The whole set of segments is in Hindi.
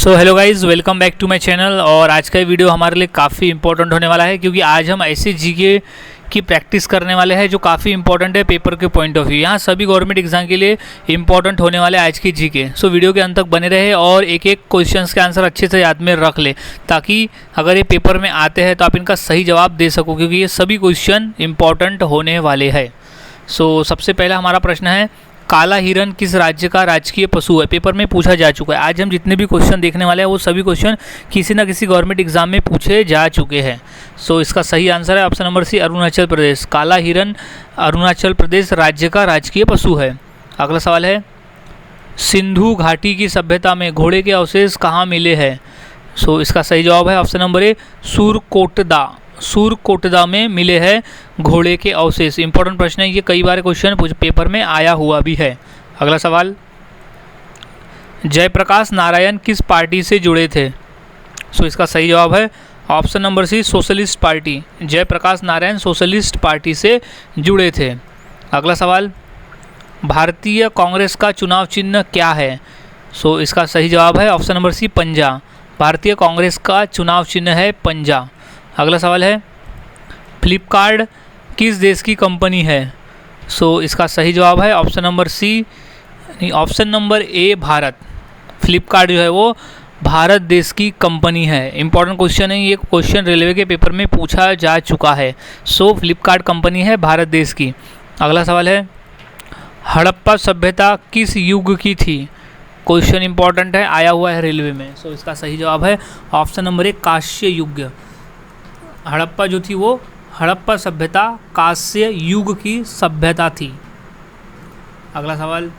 So hello guys, welcome back to my channel. और आज का वीडियो हमारे लिए काफ़ी इंपॉर्टेंट होने वाला है क्योंकि आज हम ऐसे जीके की प्रैक्टिस करने वाले हैं जो काफ़ी इंपॉर्टेंट है पेपर के पॉइंट ऑफ व्यू। यहाँ सभी गवर्नमेंट एग्जाम के लिए इंपॉर्टेंट होने वाले आज की जीके। सो वीडियो के अंत तक बने रहे और एक एक क्वेश्चंस के आंसर अच्छे से याद में रख ले ताकि अगर ये पेपर में आते हैं तो आप इनका सही जवाब दे सको क्योंकि ये सभी क्वेश्चन इंपॉर्टेंट होने वाले हैं। सो सबसे पहला हमारा प्रश्न है, काला हिरन किस राज्य का राजकीय पशु है? पेपर में पूछा जा चुका है। आज हम जितने भी क्वेश्चन देखने वाले हैं वो सभी क्वेश्चन किसी न किसी गवर्नमेंट एग्जाम में पूछे जा चुके हैं। सो इसका सही आंसर है ऑप्शन नंबर सी, अरुणाचल प्रदेश। काला हिरन अरुणाचल प्रदेश राज्य का राजकीय पशु है। अगला सवाल है, सिंधु घाटी की सभ्यता में घोड़े के अवशेष कहाँ मिले हैं? सो इसका सही जवाब है ऑप्शन नंबर ए, सूरकोटदा में मिले हैं घोड़े के अवशेष। इंपॉर्टेंट प्रश्न है ये, कई बार क्वेश्चन पेपर में आया हुआ भी है। अगला सवाल, जयप्रकाश नारायण किस पार्टी से जुड़े थे? सो इसका सही जवाब है option number C, socialist party. Jayaprakash Narayan socialist party से जुड़े थे। अगला सवाल, भारतीय कांग्रेस का चुनाव चिन्ह क्या है? सो इसका सही जवाब है ऑप्शन नंबर सी, पंजा। भारतीय कांग्रेस का चुनाव चिन्ह है पंजा। अगला सवाल है, फ्लिपकार्ट किस देश की कंपनी है? सो इसका सही जवाब है option number C, option number A, Bharat. Flipkart जो है वो भारत देश की कंपनी है। इंपॉर्टेंट क्वेश्चन है ये, क्वेश्चन रेलवे के पेपर में पूछा जा चुका है। सो फ्लिपकार्ट कंपनी है भारत देश की। अगला सवाल है, हड़प्पा सभ्यता किस युग की थी? क्वेश्चन इंपॉर्टेंट है, आया हुआ है रेलवे में। सो इसका सही जवाब है ऑप्शन नंबर ए, कांस्य युग। हड़प्पा जो थी वो हड़प्पा सभ्यता कांस्य युग की सभ्यता थी। अगला सवाल,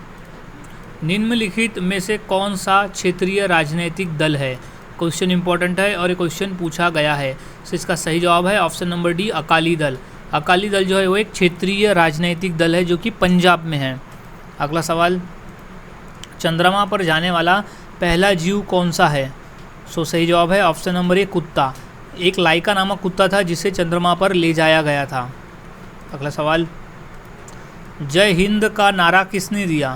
निम्नलिखित में से कौन सा क्षेत्रीय राजनीतिक दल है? क्वेश्चन इंपॉर्टेंट है और ये क्वेश्चन पूछा गया है। तो इसका सही जवाब है option number D, Akali Dal. Akali Dal जो है वो एक क्षेत्रीय राजनीतिक दल है जो कि पंजाब में है। अगला सवाल, चंद्रमा पर जाने वाला पहला जीव कौन सा है? सो सही जवाब है ऑप्शन नंबर ए, कुत्ता। एक लाइका नामक कुत्ता था जिसे चंद्रमा पर ले जाया गया था। अगला सवाल, जय हिंद का नारा किसने दिया?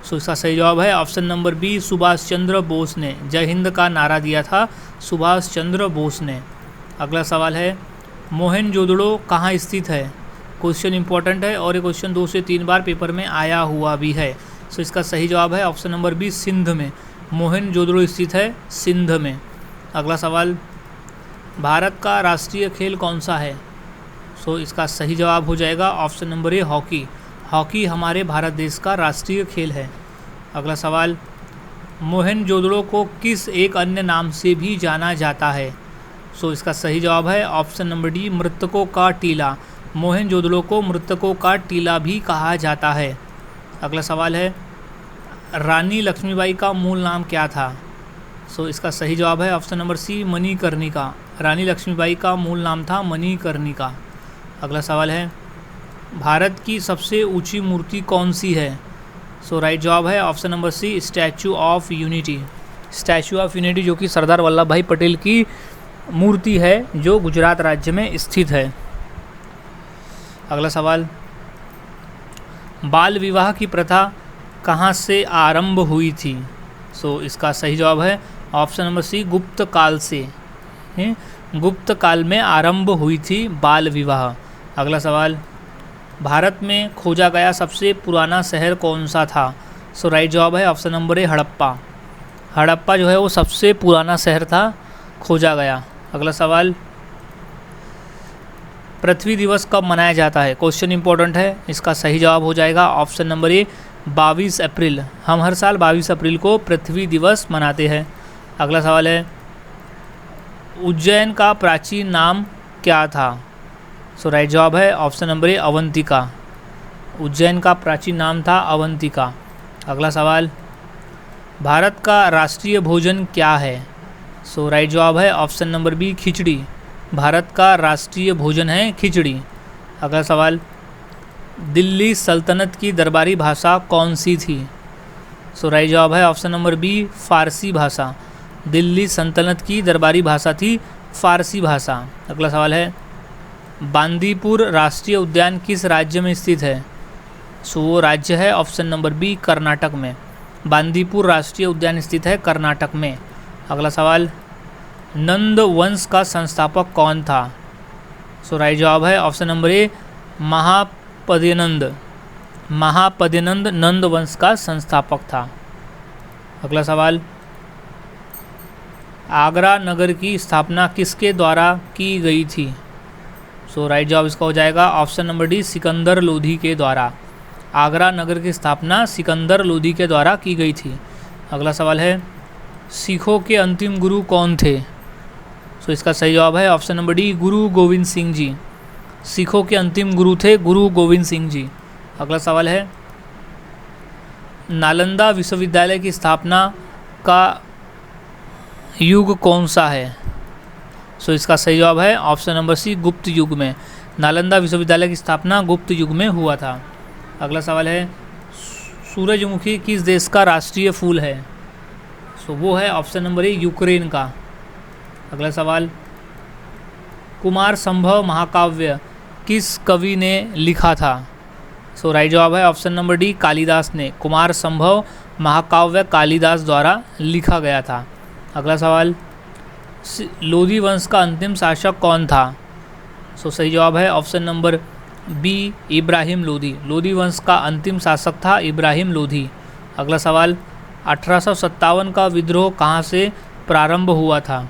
सो इसका सही जवाब है option number B, Subhash Chandra Bose ने। जय हिंद का नारा दिया था सुभाष चंद्र बोस ने। अगला सवाल है, मोहनजोदड़ो कहाँ स्थित है? क्वेश्चन इंपॉर्टेंट है और ये क्वेश्चन 2 से 3 बार पेपर में आया हुआ भी है। सो इसका सही जवाब है ऑप्शन नंबर बी, सिंध में। मोहनजोदड़ो स्थित है सिंध में। अगला सवाल, भारत का राष्ट्रीय खेल कौन सा है? सो इसका सही जवाब हो जाएगा ऑप्शन नंबर ए, हॉकी। हॉकी हमारे भारत देश का राष्ट्रीय खेल है। अगला सवाल, मोहनजोदड़ो को किस एक अन्य नाम से भी जाना जाता है? सो इसका सही जवाब है ऑप्शन नंबर डी, मृतकों का टीला। मोहनजोदड़ो को मृतकों का टीला भी कहा जाता है। अगला सवाल है, रानी लक्ष्मीबाई का मूल नाम क्या था? सो इसका सही जवाब है ऑप्शन नंबर सी, मणिकर्णिका। रानी लक्ष्मीबाई का मूल नाम था मणिकर्णिका। अगला सवाल है, भारत की सबसे ऊंची मूर्ति कौन सी है? सो राइट जवाब है option number C, statue of unity. Statue of unity जो कि सरदार वल्लभ भाई पटेल की मूर्ति है जो गुजरात राज्य में स्थित है। अगला सवाल, बाल विवाह की प्रथा कहाँ से आरंभ हुई थी? सो इसका सही जवाब है ऑप्शन नंबर सी, गुप्त काल से। गुप्त काल में आरंभ हुई थी बाल विवाह। अगला सवाल, भारत में खोजा गया सबसे पुराना शहर कौन सा था? सो राइट जवाब है ऑप्शन नंबर ए, हड़प्पा। हड़प्पा जो है वो सबसे पुराना शहर था खोजा गया। अगला सवाल, पृथ्वी दिवस कब मनाया जाता है? क्वेश्चन इंपॉर्टेंट है, इसका सही जवाब हो जाएगा ऑप्शन नंबर ए, 22 अप्रैल। हम हर साल 22 अप्रैल को पृथ्वी दिवस मनाते हैं। अगला सवाल है, उज्जैन का प्राचीन नाम क्या था? सो राइट जवाब है ऑप्शन नंबर ए, अवंतिका। उज्जैन का प्राचीन नाम था अवंतिका। अगला सवाल, भारत का राष्ट्रीय भोजन क्या है? सो राइट जवाब है ऑप्शन नंबर बी, खिचड़ी। भारत का राष्ट्रीय भोजन है खिचड़ी। अगला सवाल, दिल्ली सल्तनत की दरबारी भाषा कौन सी थी? सो राइट जवाब है ऑप्शन नंबर बी, फारसी भाषा। दिल्ली सल्तनत की दरबारी भाषा थी फारसी भाषा। अगला सवाल है, बांदीपुर राष्ट्रीय उद्यान किस राज्य में स्थित है? सो वो राज्य है ऑप्शन नंबर बी, कर्नाटक में। बांदीपुर राष्ट्रीय उद्यान स्थित है कर्नाटक में। अगला सवाल, नंद वंश का संस्थापक कौन था? सो राइट जवाब है ऑप्शन नंबर ए, महापद्यनंद। महापद्यनंद नंद वंश का संस्थापक था। अगला सवाल, आगरा नगर की स्थापना किसके द्वारा की गई थी? सो राइट जवाब इसका हो जाएगा option number D, Sikandar Lodhi के द्वारा। आगरा नगर की स्थापना सिकंदर लोधी के द्वारा की गई थी। अगला सवाल है, सिखों के अंतिम गुरु कौन थे? सो इसका सही जवाब है ऑप्शन नंबर डी, गुरु गोविंद सिंह जी। सिखों के अंतिम गुरु थे गुरु गोविंद सिंह जी। अगला सवाल है, नालंदा विश्वविद्यालय की स्थापना का युग कौन सा है? सो इसका सही जवाब है ऑप्शन नंबर सी, गुप्त युग में। नालंदा विश्वविद्यालय की स्थापना गुप्त युग में हुआ था। अगला सवाल है, सूरजमुखी किस देश का राष्ट्रीय फूल है? सो वो है ऑप्शन नंबर ए, यूक्रेन का। अगला सवाल, कुमार संभव महाकाव्य किस कवि ने लिखा था? सो राइट जवाब है ऑप्शन नंबर डी, कालिदास ने। कुमार संभव महाकाव्य कालिदास द्वारा लिखा गया था। अगला सवाल, लोधी वंश का अंतिम शासक कौन था? सो सही जवाब है option number B, Ibrahim Lodhi. Lodhi वंश का अंतिम शासक था इब्राहिम लोधी। अगला सवाल, 1857 का विद्रोह कहाँ से प्रारंभ हुआ था?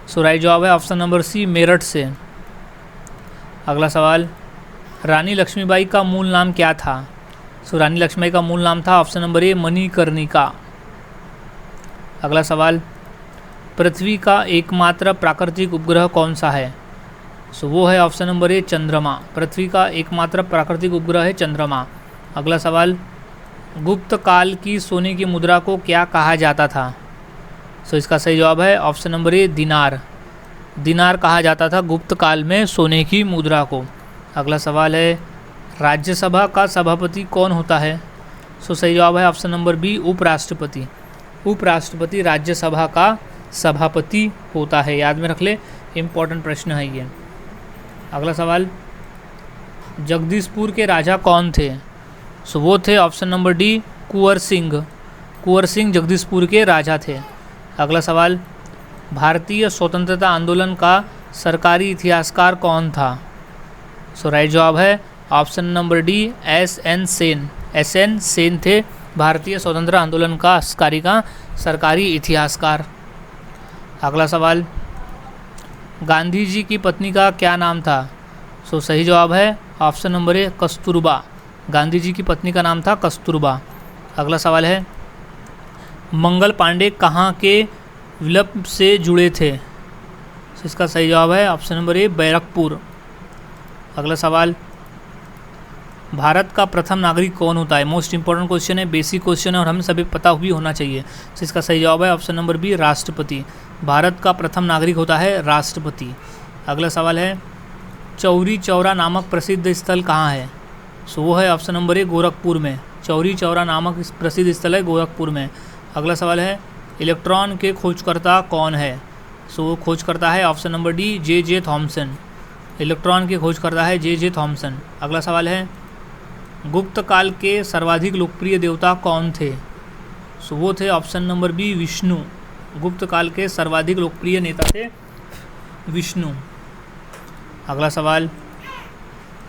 सो राइट जवाब है ऑप्शन नंबर सी, मेरठ से। अगला सवाल, रानी लक्ष्मीबाई का मूल नाम क्या था? सो रानी लक्ष्मीबाई का मूल नाम था ऑप्शन नंबर ए, मणिकर्णिका। अगला सवाल, पृथ्वी का एकमात्र प्राकृतिक उपग्रह कौन सा है? सो वो है ऑप्शन नंबर ए, चंद्रमा। पृथ्वी का एकमात्र प्राकृतिक उपग्रह है चंद्रमा। अगला सवाल, गुप्त काल की सोने की मुद्रा को क्या कहा जाता था? सो इसका सही जवाब है ऑप्शन नंबर ए, दिनार। दिनार कहा जाता था गुप्त काल में सोने की मुद्रा को। अगला सवाल है, राज्यसभा का सभापति कौन होता है? सो सही जवाब है ऑप्शन नंबर बी, उपराष्ट्रपति। उपराष्ट्रपति राज्यसभा का सभापति होता है, याद में रख ले, इम्पोर्टेंट प्रश्न है ये। अगला सवाल, जगदीशपुर के राजा कौन थे? सो वो थे option number D, Kunwar Singh. Kunwar Singh Jagdishpur के राजा थे। अगला सवाल, भारतीय स्वतंत्रता आंदोलन का सरकारी इतिहासकार कौन था? सो राइट जवाब है option number D, SN. Sen. SN. Sen थे भारतीय स्वतंत्रता आंदोलन का सरकारी इतिहासकार। अगला सवाल, गांधी जी की पत्नी का क्या नाम था? सो सही जवाब है option number A, Kasturba. Gandhi ji की पत्नी का नाम था कस्तूरबा। अगला सवाल है, मंगल पांडे कहाँ के विप्लव से जुड़े थे? सो इसका सही जवाब है ऑप्शन नंबर ए, बैरकपुर। अगला सवाल, भारत का प्रथम नागरिक कौन होता है? मोस्ट इंपॉर्टेंट क्वेश्चन है, बेसिक क्वेश्चन है और हमें सभी पता भी होना चाहिए। तो इसका सही जवाब है ऑप्शन नंबर बी, राष्ट्रपति। भारत का प्रथम नागरिक होता है राष्ट्रपति। अगला सवाल है, चौरी चौरा नामक प्रसिद्ध स्थल कहाँ है? सो वो है ऑप्शन नंबर ए, गोरखपुर में। चौरी चौरा नामक प्रसिद्ध स्थल है गोरखपुर में। अगला सवाल है, इलेक्ट्रॉन के खोजकर्ता कौन है? सो वो खोजकर्ता है option number D, J Thomson. Electron के खोजकर्ता है जे थॉमसन। अगला सवाल है, गुप्त काल के सर्वाधिक लोकप्रिय देवता कौन थे? सो वो थे ऑप्शन नंबर बी, विष्णु। गुप्त काल के सर्वाधिक लोकप्रिय नेता थे विष्णु। अगला सवाल,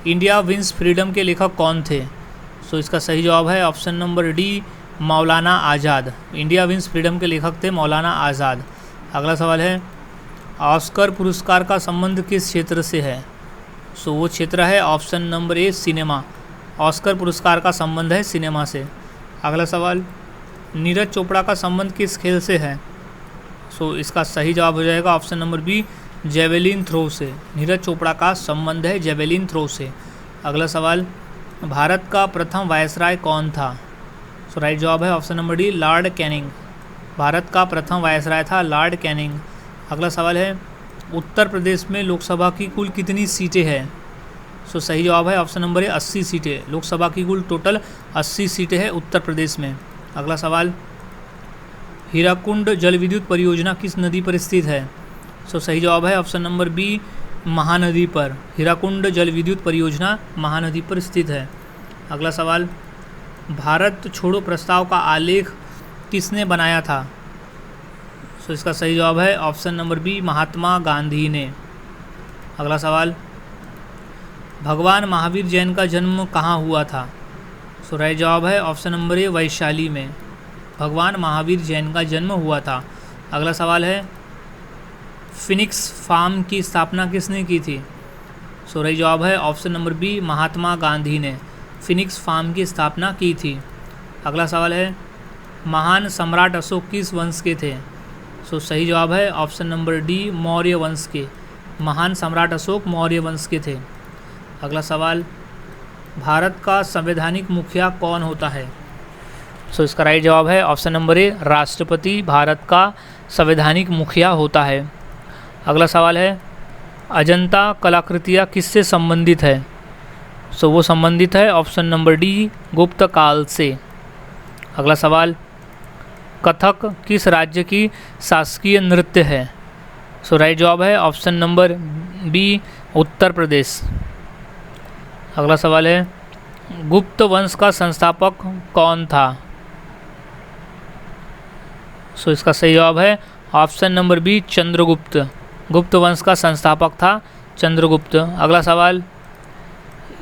इंडिया विंस फ्रीडम के लेखक कौन थे? सो इसका सही जवाब है ऑप्शन नंबर डी, मौलाना आज़ाद। इंडिया विंस फ्रीडम के लेखक थे मौलाना आज़ाद। अगला सवाल है, ऑस्कर पुरस्कार का संबंध किस क्षेत्र से है? सो वो क्षेत्र है ऑप्शन नंबर ए, सिनेमा। ऑस्कर पुरस्कार का संबंध है सिनेमा से। अगला सवाल, नीरज चोपड़ा का संबंध किस खेल से है? सो इसका सही जवाब हो जाएगा option number B, javelin throw से। नीरज चोपड़ा का संबंध है जेवेलिन थ्रो से। अगला सवाल, भारत का प्रथम वायसराय कौन था? सो राइट जवाब है option number D, Lord Canning. Bharat का प्रथम वायसराय था लॉर्ड कैनिंग। अगला सवाल है, उत्तर प्रदेश में लोकसभा की कुल कितनी सीटें हैं? सो सही जवाब है ऑप्शन नंबर ए, 80 सीटें। लोकसभा की कुल टोटल 80 सीटें हैं उत्तर प्रदेश में। अगला सवाल, हीराकुंड जल विद्युत परियोजना किस नदी पर स्थित है? सो सही जवाब है ऑप्शन नंबर बी, महानदी पर। हीराकुंड जल विद्युत परियोजना महानदी पर स्थित है। अगला सवाल, भारत छोड़ो प्रस्ताव का आलेख किसने बनाया था? सो इसका सही जवाब है option number B, Mahatma Gandhi ने। अगला सवाल, भगवान महावीर जैन का जन्म कहाँ हुआ था? सो राइट जवाब है ऑप्शन नंबर ए, वैशाली में। भगवान महावीर जैन का जन्म हुआ था। अगला सवाल है, फिनिक्स फार्म की स्थापना किसने की थी? सो राइट जवाब है option number B, Mahatma Gandhi ने फिनिक्स फार्म की स्थापना की थी। अगला सवाल है, महान सम्राट अशोक किस वंश के थे? सो सही जवाब है ऑप्शन नंबर डी, मौर्य वंश के। महान सम्राट अशोक मौर्य वंश के थे। अगला सवाल, भारत का संवैधानिक मुखिया कौन होता है? सो इसका राइट जवाब है ऑप्शन नंबर ए, राष्ट्रपति भारत का संवैधानिक मुखिया होता है। अगला सवाल है, अजंता कलाकृतियाँ किससे संबंधित है? सो वो संबंधित है ऑप्शन नंबर डी, गुप्त काल से। अगला सवाल, कथक किस राज्य की शासकीय नृत्य है? सो राइट जवाब है option number B, Uttar Pradesh. अगला सवाल है, गुप्त वंश का संस्थापक कौन था? सो इसका सही जवाब है ऑप्शन नंबर बी, चंद्रगुप्त। गुप्त वंश का संस्थापक था चंद्रगुप्त। अगला सवाल,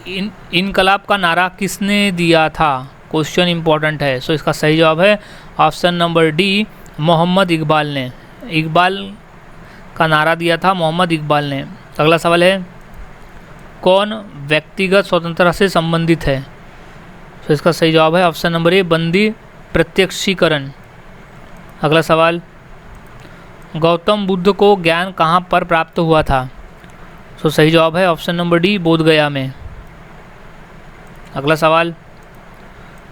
इनकलाब का नारा किसने दिया था? क्वेश्चन इंपॉर्टेंट है। सो इसका सही जवाब है option number D, Mohammad Iqbal ने। इकबाल का नारा दिया था मोहम्मद इकबाल ने। अगला सवाल है, कौन व्यक्तिगत स्वतंत्रता से संबंधित है? तो इसका सही जवाब है ऑप्शन नंबर ए, बंदी प्रत्यक्षीकरण। अगला सवाल, गौतम बुद्ध को ज्ञान कहाँ पर प्राप्त हुआ था? तो सही जवाब है ऑप्शन नंबर डी, बोध गया में। अगला सवाल,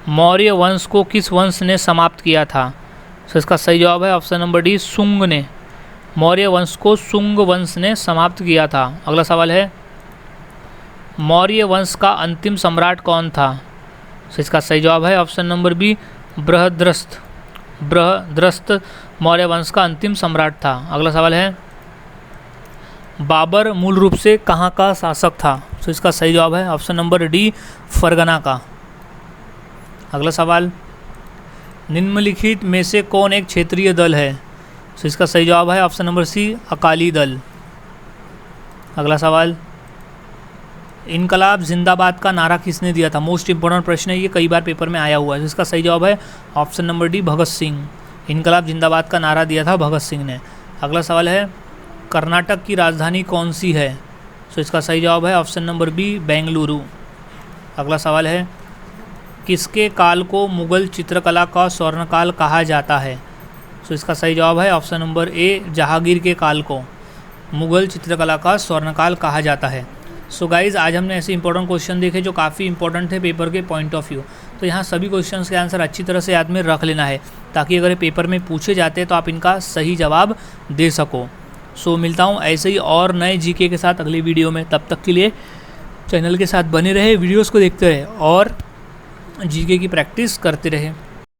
मौर्य वंश को किस वंश ने समाप्त किया था? तो इसका सही जवाब है ऑप्शन नंबर डी, शुंग ने। मौर्य वंश को शुंग वंश ने समाप्त किया था। अगला सवाल है, मौर्य वंश का अंतिम सम्राट कौन था? तो इसका सही जवाब है option number B, Brihadratha. Brihadratha Maurya वंश का अंतिम सम्राट था। अगला सवाल है, बाबर मूल रूप से कहाँ का शासक था? तो इसका सही जवाब है ऑप्शन नंबर डी, फरगना का। अगला सवाल, निम्नलिखित में से कौन एक क्षेत्रीय दल है? तो इसका सही जवाब है ऑप्शन नंबर सी, अकाली दल। अगला सवाल, इनकलाब जिंदाबाद का नारा किसने दिया था? मोस्ट इंपॉर्टेंट प्रश्न है ये, कई बार पेपर में आया हुआ है। इसका सही जवाब है option number D, Bhagat Singh. इनकलाब जिंदाबाद का नारा दिया था भगत सिंह ने। अगला सवाल है, कर्नाटक की राजधानी कौन सी है? तो इसका सही जवाब है ऑप्शन नंबर बी, बेंगलुरु। अगला सवाल है, किसके काल को मुगल चित्रकला का स्वर्णकाल कहा जाता है? तो इसका सही जवाब है ऑप्शन नंबर ए, जहांगीर के काल को मुगल चित्रकला का स्वर्णकाल कहा जाता है। सो गाइज़, आज हमने ऐसे इंपॉर्टेंट क्वेश्चन देखे जो काफ़ी इंपॉर्टेंट है पेपर के पॉइंट ऑफ व्यू। तो यहाँ सभी क्वेश्चंस के आंसर अच्छी तरह से याद में रख लेना है, ताकि अगर पेपर में पूछे जाते हैं तो आप इनका सही जवाब दे सको। सो मिलता हूँ ऐसे ही और नए जीके के साथ अगली वीडियो में। तब तक के लिए चैनल के साथ बने रहे, वीडियोज़ को देखते रहे और जीके की प्रैक्टिस करते रहे।